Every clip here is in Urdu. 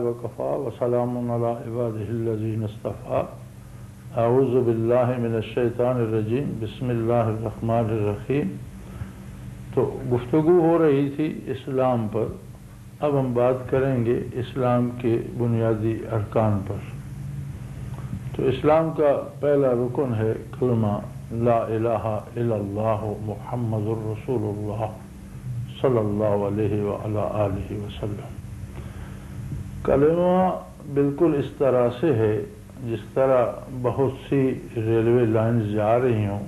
وکفا وسلام علی عبادہ الذین اصطفیٰ اعوذ باللہ من الشیطان الرجیم بسم اللہ الرحمن الرحیم۔ تو گفتگو ہو رہی تھی اسلام پر، اب ہم بات کریں گے اسلام کے بنیادی ارکان پر۔ تو اسلام کا پہلا رکن ہے کلمہ لا الہ الا اللہ محمد الرسول اللہ صلی اللہ علیہ وآلہ آلہ وسلم۔ کلمہ بالکل اس طرح سے ہے جس طرح بہت سی ریلوے لائنز جا رہی ہوں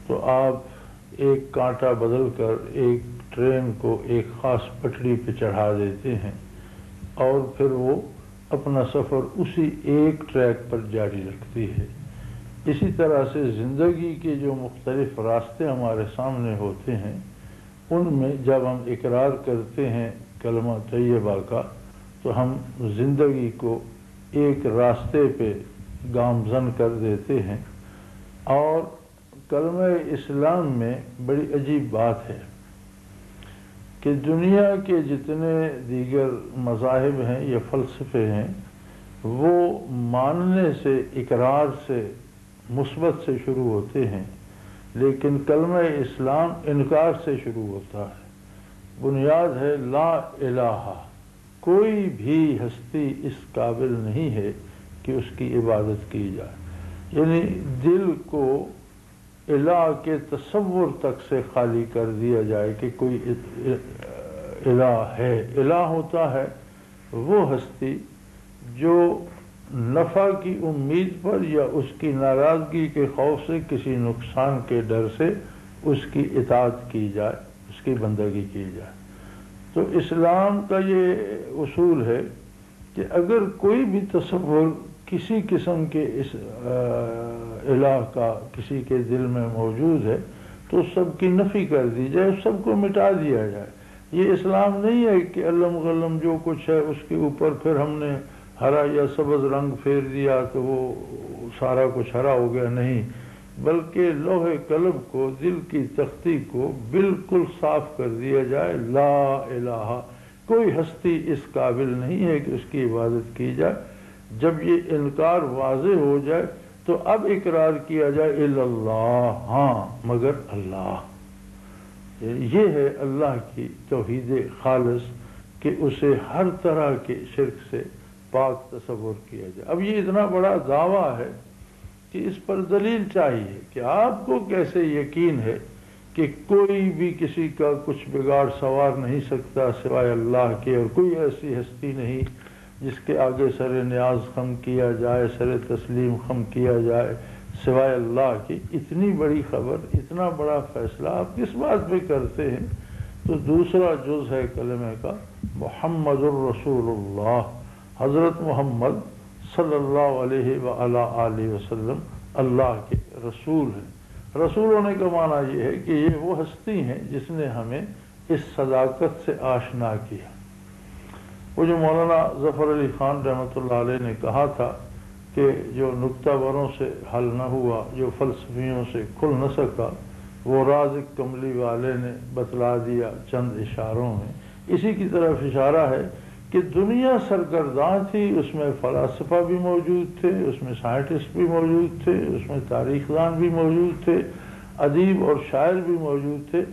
تو آپ ایک کانٹا بدل کر ایک ٹرین کو ایک خاص پٹڑی پہ چڑھا دیتے ہیں اور پھر وہ اپنا سفر اسی ایک ٹریک پر جاری رکھتی ہے۔ اسی طرح سے زندگی کے جو مختلف راستے ہمارے سامنے ہوتے ہیں ان میں جب ہم اقرار کرتے ہیں کلمہ طیبہ کا تو ہم زندگی کو ایک راستے پہ گامزن کر دیتے ہیں۔ اور کلمہ اسلام میں بڑی عجیب بات ہے کہ دنیا کے جتنے دیگر مذاہب ہیں یا فلسفے ہیں وہ ماننے سے، اقرار سے، مثبت سے شروع ہوتے ہیں، لیکن کلمہ اسلام انکار سے شروع ہوتا ہے۔ بنیاد ہے لا الہ، کوئی بھی ہستی اس قابل نہیں ہے کہ اس کی عبادت کی جائے، یعنی دل کو الہ کے تصور تک سے خالی کر دیا جائے کہ کوئی الہ ہے۔ الہ ہوتا ہے وہ ہستی جو نفع کی امید پر یا اس کی ناراضگی کے خوف سے، کسی نقصان کے ڈر سے اس کی اطاعت کی جائے، اس کی بندگی کی جائے۔ تو اسلام کا یہ اصول ہے کہ اگر کوئی بھی تصور کسی قسم کے اس الہ کا کسی کے دل میں موجود ہے تو سب کی نفی کر دی جائے، سب کو مٹا دیا جائے۔ یہ اسلام نہیں ہے کہ علم غلم جو کچھ ہے اس کے اوپر پھر ہم نے ہرا یا سبز رنگ پھیر دیا تو وہ سارا کچھ ہرا ہو گیا، نہیں، بلکہ لوح قلم کو، دل کی تختی کو بالکل صاف کر دیا جائے۔ لا الہ، کوئی ہستی اس قابل نہیں ہے کہ اس کی عبادت کی جائے۔ جب یہ انکار واضح ہو جائے تو اب اقرار کیا جائے الا اللہ، ہاں مگر اللہ۔ یہ ہے اللہ کی توحید خالص کہ اسے ہر طرح کے شرک سے پاک تصور کیا جائے۔ اب یہ اتنا بڑا دعویٰ ہے کہ اس پر دلیل چاہیے کہ آپ کو کیسے یقین ہے کہ کوئی بھی کسی کا کچھ بگاڑ سنوار نہیں سکتا سوائے اللہ کے، اور کوئی ایسی ہستی نہیں جس کے آگے سر نیاز خم کیا جائے، سر تسلیم خم کیا جائے سوائے اللہ کی۔ اتنی بڑی خبر، اتنا بڑا فیصلہ آپ کس بات پہ کرتے ہیں؟ تو دوسرا جز ہے کلمہ کا محمد الرسول اللہ، حضرت محمد صلی اللہ علیہ وآلہ آلہ وسلم اللہ کے رسول ہیں۔ رسول ہونے کا معنی یہ ہے کہ یہ وہ ہستی ہیں جس نے ہمیں اس صداقت سے آشنا کیا۔ وہ جو مولانا ظفر علی خان رحمۃ اللہ علیہ نے کہا تھا کہ جو نکتہ بروں سے حل نہ ہوا، جو فلسفیوں سے کھل نہ سکا، وہ راز کملی والے نے بتلا دیا چند اشاروں میں، اسی کی طرف اشارہ ہے کہ دنیا سرگرداں تھی، اس میں فلاسفہ بھی موجود تھے، اس میں سائنٹسٹ بھی موجود تھے، اس میں تاریخ دان بھی موجود تھے، ادیب اور شاعر بھی موجود تھے،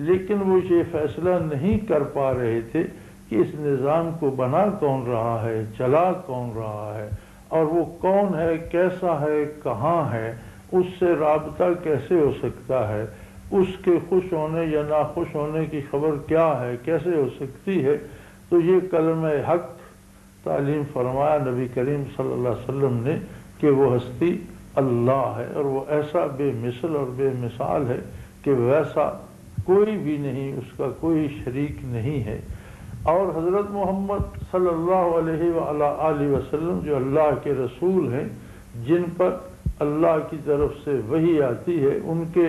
لیکن وہ یہ فیصلہ نہیں کر پا رہے تھے کہ اس نظام کو بنا کون رہا ہے، چلا کون رہا ہے، اور وہ کون ہے، کیسا ہے، کہاں ہے، اس سے رابطہ کیسے ہو سکتا ہے، اس کے خوش ہونے یا ناخوش ہونے کی خبر کیا ہے، کیسے ہو سکتی ہے۔ تو یہ کلمہ حق تعلیم فرمایا نبی کریم صلی اللہ علیہ وسلم نے کہ وہ ہستی اللہ ہے، اور وہ ایسا بے مثل اور بے مثال ہے کہ ویسا کوئی بھی نہیں، اس کا کوئی شریک نہیں ہے۔ اور حضرت محمد صلی اللہ علیہ وآلہ آلہ وسلم جو اللہ کے رسول ہیں، جن پر اللہ کی طرف سے وحی آتی ہے، ان کے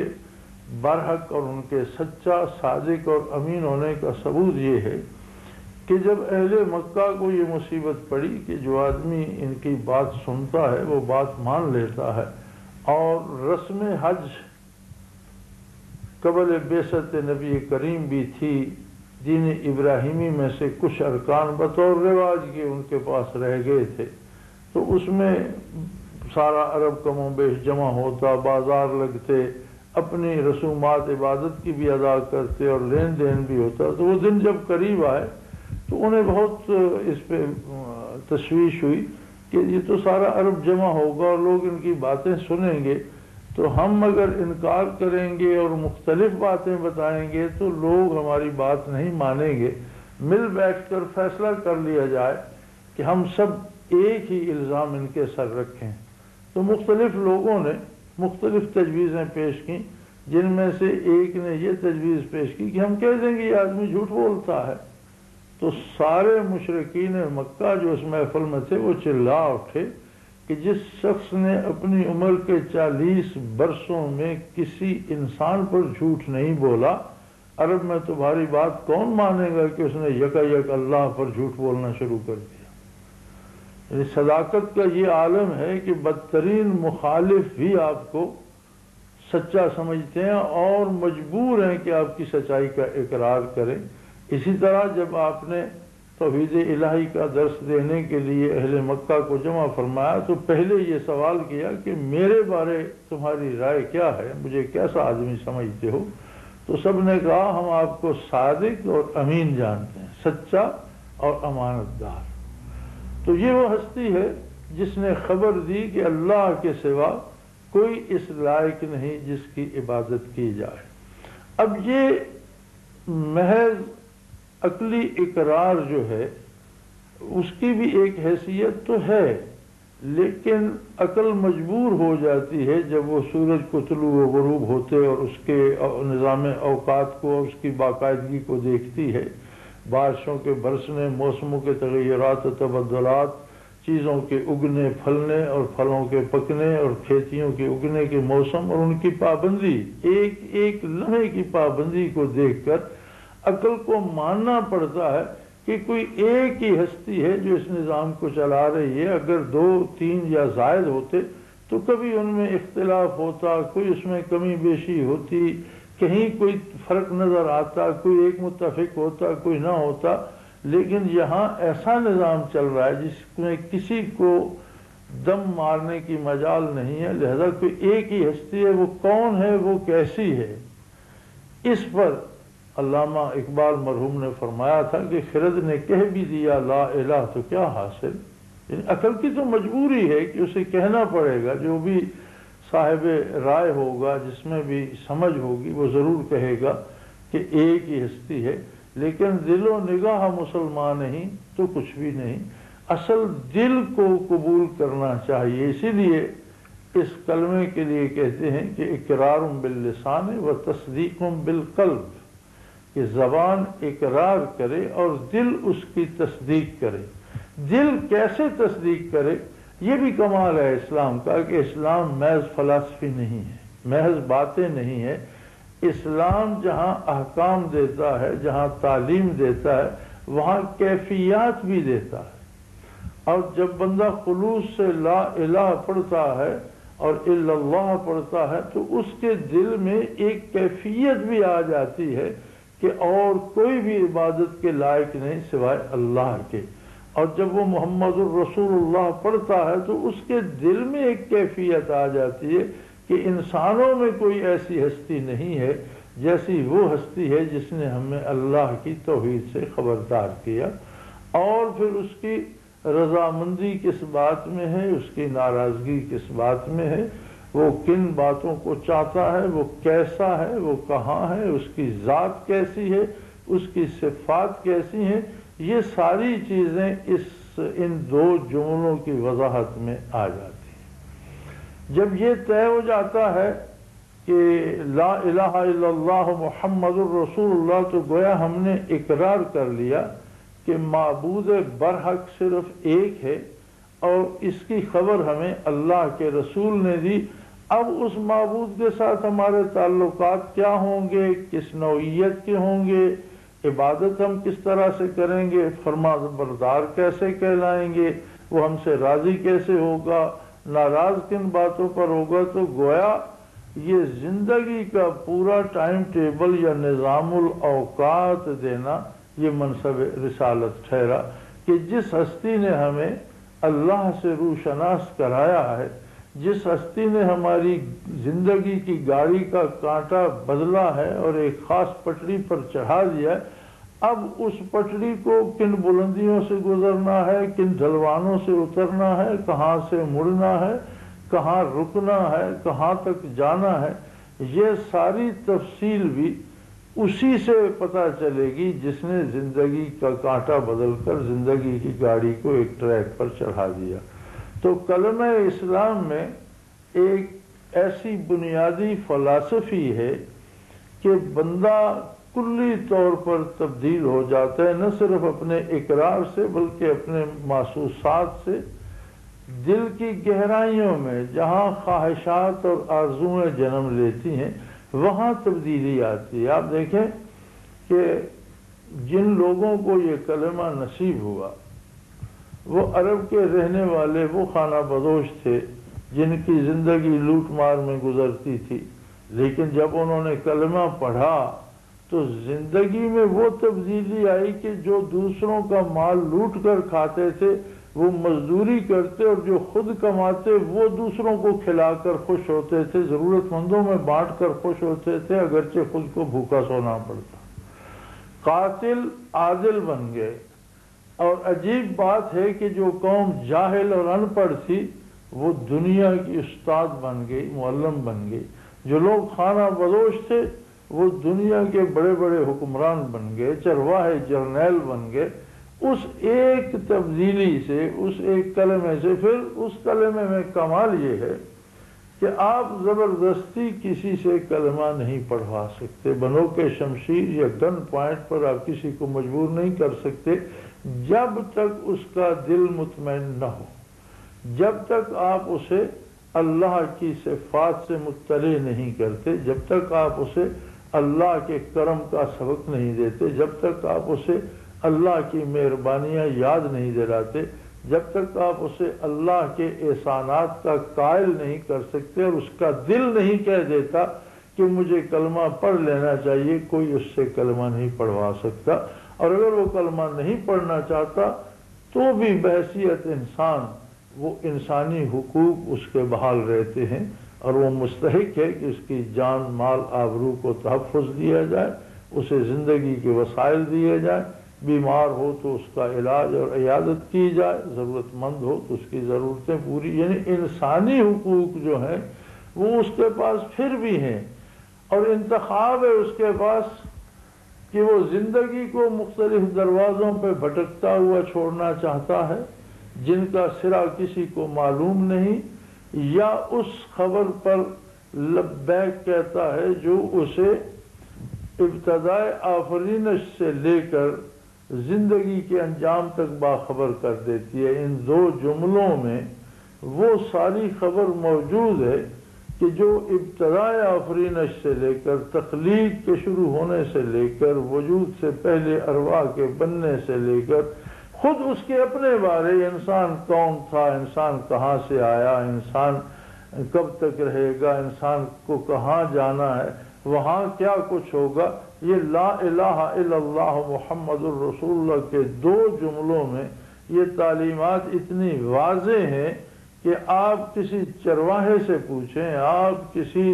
برحق اور ان کے سچا، صادق اور امین ہونے کا ثبوت یہ ہے کہ جب اہل مکہ کو یہ مصیبت پڑی کہ جو آدمی ان کی بات سنتا ہے وہ بات مان لیتا ہے، اور رسم حج قبل بعثت نبی کریم بھی تھی، دین ابراہیمی میں سے کچھ ارکان بطور رواج کے ان کے پاس رہ گئے تھے، تو اس میں سارا عرب کم و بیش جمع ہوتا، بازار لگتے، اپنی رسومات عبادت کی بھی ادا کرتے اور لین دین بھی ہوتا۔ تو وہ دن جب قریب آئے تو انہیں بہت اس پہ تشویش ہوئی کہ یہ تو سارا عرب جمع ہوگا اور لوگ ان کی باتیں سنیں گے، تو ہم اگر انکار کریں گے اور مختلف باتیں بتائیں گے تو لوگ ہماری بات نہیں مانیں گے۔ مل بیٹھ کر فیصلہ کر لیا جائے کہ ہم سب ایک ہی الزام ان کے سر رکھیں۔ تو مختلف لوگوں نے مختلف تجویزیں پیش کی، جن میں سے ایک نے یہ تجویز پیش کی کہ ہم کہہ دیں گے یہ آدمی جھوٹ بولتا ہے۔ تو سارے مشرکین مکہ جو اس محفل میں تھے وہ چلا اٹھے کہ جس شخص نے اپنی عمر کے 40 برسوں میں کسی انسان پر جھوٹ نہیں بولا، عرب میں تمہاری بات کون مانے گا کہ اس نے یک اللہ پر جھوٹ بولنا شروع کر دیا۔ یعنی صداقت کا یہ عالم ہے کہ بدترین مخالف بھی آپ کو سچا سمجھتے ہیں اور مجبور ہیں کہ آپ کی سچائی کا اقرار کریں۔ اسی طرح جب آپ نے توحید الہی کا درس دینے کے لیے اہل مکہ کو جمع فرمایا تو پہلے یہ سوال کیا کہ میرے بارے تمہاری رائے کیا ہے، مجھے کیسا آدمی سمجھتے ہو؟ تو سب نے کہا ہم آپ کو صادق اور امین جانتے ہیں، سچا اور امانت دار۔ تو یہ وہ ہستی ہے جس نے خبر دی کہ اللہ کے سوا کوئی اس لائق نہیں جس کی عبادت کی جائے۔ اب یہ محض عقلی اقرار جو ہے اس کی بھی ایک حیثیت تو ہے، لیکن عقل مجبور ہو جاتی ہے جب وہ سورج کو طلوع و غروب ہوتے اور اس کے نظام اوقات کو اور اس کی باقاعدگی کو دیکھتی ہے، بارشوں کے برسنے، موسموں کے تغیرات و تبدلات، چیزوں کے اگنے پھلنے اور پھلوں کے پکنے اور کھیتیوں کے اگنے کے موسم اور ان کی پابندی، ایک ایک لمحے کی پابندی کو دیکھ کر عقل کو ماننا پڑتا ہے کہ کوئی ایک ہی ہستی ہے جو اس نظام کو چلا رہی ہے۔ اگر 2 3 یا زائد ہوتے تو کبھی ان میں اختلاف ہوتا، کوئی اس میں کمی بیشی ہوتی، کہیں کوئی فرق نظر آتا، کوئی ایک متفق ہوتا، کوئی نہ ہوتا، لیکن یہاں ایسا نظام چل رہا ہے جس میں کسی کو دم مارنے کی مجال نہیں ہے، لہذا کوئی ایک ہی ہستی ہے، وہ کون ہے، وہ کیسی ہے۔ اس پر علامہ اقبال مرحوم نے فرمایا تھا کہ خرد نے کہہ بھی دیا لا الہ تو کیا حاصل، یعنی عقل کی تو مجبوری ہے کہ اسے کہنا پڑے گا، جو بھی صاحب رائے ہوگا، جس میں بھی سمجھ ہوگی، وہ ضرور کہے گا کہ ایک ہی ہستی ہے، لیکن دل و نگاہ مسلمان نہیں تو کچھ بھی نہیں۔ اصل دل کو قبول کرنا چاہیے، اسی لیے اس کلمے کے لیے کہتے ہیں کہ اقرار باللسان و تصدیق بالقلب، کہ زبان اقرار کرے اور دل اس کی تصدیق کرے۔ دل کیسے تصدیق کرے؟ یہ بھی کمال ہے اسلام کا کہ اسلام محض فلسفی نہیں ہے، محض باتیں نہیں ہے۔ اسلام جہاں احکام دیتا ہے، جہاں تعلیم دیتا ہے، وہاں کیفیات بھی دیتا ہے۔ اور جب بندہ خلوص سے لا الہ پڑھتا ہے اور الا اللہ پڑھتا ہے تو اس کے دل میں ایک کیفیت بھی آ جاتی ہے کہ اور کوئی بھی عبادت کے لائق نہیں سوائے اللہ کے۔ اور جب وہ محمد الرسول اللہ پڑھتا ہے تو اس کے دل میں ایک کیفیت آ جاتی ہے کہ انسانوں میں کوئی ایسی ہستی نہیں ہے جیسی وہ ہستی ہے جس نے ہمیں اللہ کی توحید سے خبردار کیا۔ اور پھر اس کی رضامندی کس بات میں ہے، اس کی ناراضگی کس بات میں ہے، وہ کن باتوں کو چاہتا ہے، وہ کیسا ہے، وہ کہاں ہے، اس کی ذات کیسی ہے، اس کی صفات کیسی ہیں، یہ ساری چیزیں ان 2 جملوں کی وضاحت میں آ جاتی ہیں۔ جب یہ طے ہو جاتا ہے کہ لا الہ الا اللہ محمد الرسول اللہ، تو گویا ہم نے اقرار کر لیا کہ معبود برحق صرف ایک ہے اور اس کی خبر ہمیں اللہ کے رسول نے دی۔ اب اس معبود کے ساتھ ہمارے تعلقات کیا ہوں گے، کس نوعیت کے ہوں گے، عبادت ہم کس طرح سے کریں گے، فرما بردار کیسے کہلائیں گے، وہ ہم سے راضی کیسے ہوگا، ناراض کن باتوں پر ہوگا، تو گویا یہ زندگی کا پورا ٹائم ٹیبل یا نظام الاوقات دینا یہ منصب رسالت ٹھہرا کہ جس ہستی نے ہمیں اللہ سے روشناس کرایا ہے، جس ہستی نے ہماری زندگی کی گاڑی کا کانٹا بدلا ہے اور ایک خاص پٹری پر چڑھا دیا ہے، اب اس پٹری کو کن بلندیوں سے گزرنا ہے، کن ڈھلوانوں سے اترنا ہے، کہاں سے مڑنا ہے، کہاں رکنا ہے، کہاں تک جانا ہے، یہ ساری تفصیل بھی اسی سے پتہ چلے گی جس نے زندگی کا کانٹا بدل کر زندگی کی گاڑی کو ایک ٹریک پر چڑھا دیا۔ تو کلمہ اسلام میں ایک ایسی بنیادی فلسفی ہے کہ بندہ کلی طور پر تبدیل ہو جاتا ہے، نہ صرف اپنے اقرار سے بلکہ اپنے محسوسات سے، دل کی گہرائیوں میں جہاں خواہشات اور آرزوئیں جنم لیتی ہیں وہاں تبدیلی آتی ہے۔ آپ دیکھیں کہ جن لوگوں کو یہ کلمہ نصیب ہوا وہ عرب کے رہنے والے وہ خانہ بدوش تھے جن کی زندگی لوٹ مار میں گزرتی تھی، لیکن جب انہوں نے کلمہ پڑھا تو زندگی میں وہ تبدیلی آئی کہ جو دوسروں کا مال لوٹ کر کھاتے تھے وہ مزدوری کرتے، اور جو خود کماتے وہ دوسروں کو کھلا کر خوش ہوتے تھے، ضرورت مندوں میں بانٹ کر خوش ہوتے تھے، اگرچہ خود کو بھوکا سونا پڑتا۔ قاتل عادل بن گئے، اور عجیب بات ہے کہ جو قوم جاہل اور ان پڑھ تھی وہ دنیا کی استاد بن گئی، معلم بن گئی۔ جو لوگ خانہ بدوش تھے وہ دنیا کے بڑے بڑے حکمران بن گئے، چرواہے جرنیل بن گئے۔ اس ایک تبدیلی سے، اس ایک کلمے سے، پھر اس کلمے میں کمال یہ ہے کہ آپ زبردستی کسی سے کلمہ نہیں پڑھوا سکتے، بنو کے شمشیر یا گن پوائنٹ پر آپ کسی کو مجبور نہیں کر سکتے جب تک اس کا دل مطمئن نہ ہو، جب تک آپ اسے اللہ کی صفات سے مطلع نہیں کرتے، جب تک آپ اسے اللہ کے کرم کا سبق نہیں دیتے، جب تک آپ اسے اللہ کی مہربانیاں یاد نہیں دلاتے، جب تک آپ اسے اللہ کے احسانات کا قائل نہیں کر سکتے اور اس کا دل نہیں کہہ دیتا کہ مجھے کلمہ پڑھ لینا چاہیے، کوئی اس سے کلمہ نہیں پڑھوا سکتا۔ اور اگر وہ کلمہ نہیں پڑھنا چاہتا تو بھی بحیثیت انسان وہ انسانی حقوق اس کے بحال رہتے ہیں، اور وہ مستحق ہے کہ اس کی جان مال آبرو کو تحفظ دیا جائے، اسے زندگی کے وسائل دیے جائیں، بیمار ہو تو اس کا علاج اور عیادت کی جائے، ضرورت مند ہو تو اس کی ضرورتیں پوری، یعنی انسانی حقوق جو ہیں وہ اس کے پاس پھر بھی ہیں، اور انتخاب ہے اس کے پاس کہ وہ زندگی کو مختلف دروازوں پہ بھٹکتا ہوا چھوڑنا چاہتا ہے جن کا سرا کسی کو معلوم نہیں، یا اس خبر پر لبیک کہتا ہے جو اسے ابتدائے آفرینش سے لے کر زندگی کے انجام تک باخبر کر دیتی ہے۔ ان دو جملوں میں وہ ساری خبر موجود ہے کہ جو ابتدائے آفرینش سے لے کر تخلیق کے شروع ہونے سے لے کر وجود سے پہلے ارواح کے بننے سے لے کر خود اس کے اپنے بارے، انسان کون تھا، انسان کہاں سے آیا، انسان کب تک رہے گا، انسان کو کہاں جانا ہے، وہاں کیا کچھ ہوگا، یہ لا الہ الا اللہ محمد الرسول اللہ کے دو جملوں میں یہ تعلیمات اتنی واضح ہیں کہ آپ کسی چرواہے سے پوچھیں، آپ کسی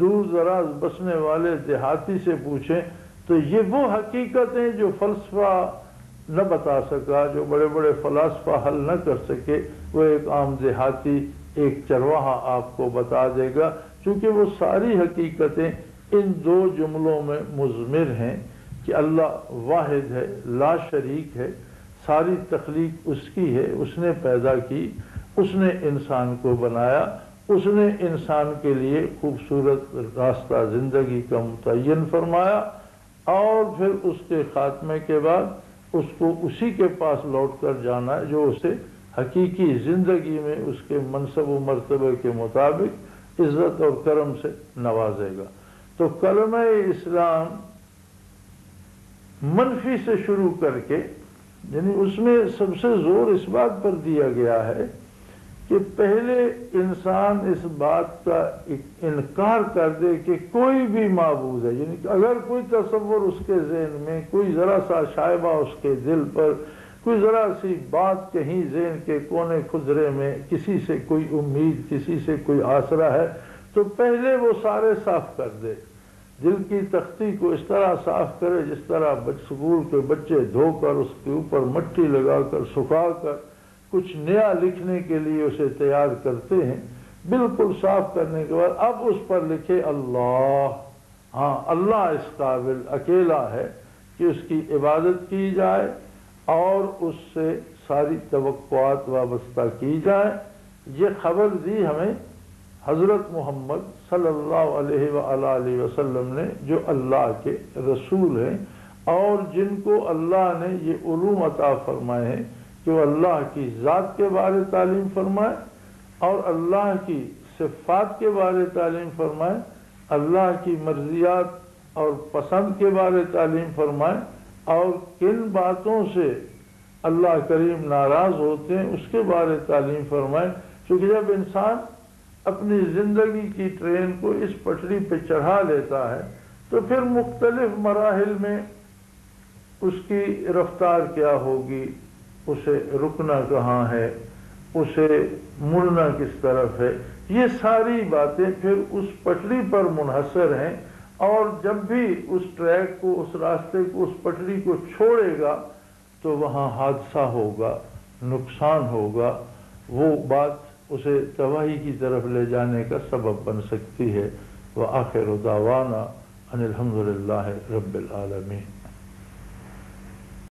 دور دراز بسنے والے دیہاتی سے پوچھیں تو یہ وہ حقیقتیں جو فلسفہ نہ بتا سکا، جو بڑے بڑے فلاسفہ حل نہ کر سکے، وہ ایک عام دیہاتی، ایک چرواہا آپ کو بتا دے گا، چونکہ وہ ساری حقیقتیں ان دو جملوں میں مضمر ہیں کہ اللہ واحد ہے، لا شریک ہے، ساری تخلیق اس کی ہے، اس نے پیدا کی، اس نے انسان کو بنایا، اس نے انسان کے لیے خوبصورت راستہ زندگی کا متعین فرمایا، اور پھر اس کے خاتمے کے بعد اس کو اسی کے پاس لوٹ کر جانا ہے جو اسے حقیقی زندگی میں اس کے منصب و مرتبے کے مطابق عزت اور کرم سے نوازے گا۔ تو کلمہ اسلام منفی سے شروع کر کے، یعنی اس میں سب سے زور اس بات پر دیا گیا ہے کہ پہلے انسان اس بات کا انکار کر دے کہ کوئی بھی معبود ہے، یعنی کہ اگر کوئی تصور اس کے ذہن میں، کوئی ذرا سا شائبہ اس کے دل پر، کوئی ذرا سی بات کہیں ذہن کے کونے خضرے میں کسی سے کوئی امید، کسی سے کوئی آسرا ہے، تو پہلے وہ سارے صاف کر دے، دل کی تختی کو اس طرح صاف کرے جس طرح سکول کے بچے دھو کر اس کے اوپر مٹی لگا کر سکھا کر کچھ نیا لکھنے کے لیے اسے تیار کرتے ہیں۔ بالکل صاف کرنے کے بعد اب اس پر لکھے اللہ، ہاں اللہ اس قابل اکیلا ہے کہ اس کی عبادت کی جائے اور اس سے ساری توقعات وابستہ کی جائے۔ یہ خبر دی ہمیں حضرت محمد صلی اللہ علیہ وآلہ وسلم نے، جو اللہ کے رسول ہیں اور جن کو اللہ نے یہ علوم عطا فرمائے ہیں کہ وہ اللہ کی ذات کے بارے تعلیم فرمائے اور اللہ کی صفات کے بارے تعلیم فرمائے، اللہ کی مرضیات اور پسند کے بارے تعلیم فرمائے، اور کن باتوں سے اللہ کریم ناراض ہوتے ہیں اس کے بارے تعلیم فرمائے۔ کیونکہ جب انسان اپنی زندگی کی ٹرین کو اس پٹری پہ چڑھا لیتا ہے تو پھر مختلف مراحل میں اس کی رفتار کیا ہوگی، اسے رکنا کہاں ہے، اسے مڑنا کس طرف ہے، یہ ساری باتیں پھر اس پٹری پر منحصر ہیں، اور جب بھی اس ٹریک کو، اس راستے کو، اس پٹری کو چھوڑے گا تو وہاں حادثہ ہوگا، نقصان ہوگا، وہ بات اسے تباہی کی طرف لے جانے کا سبب بن سکتی ہے۔ وآخر دعوانا ان الحمد للہ رب العالمین۔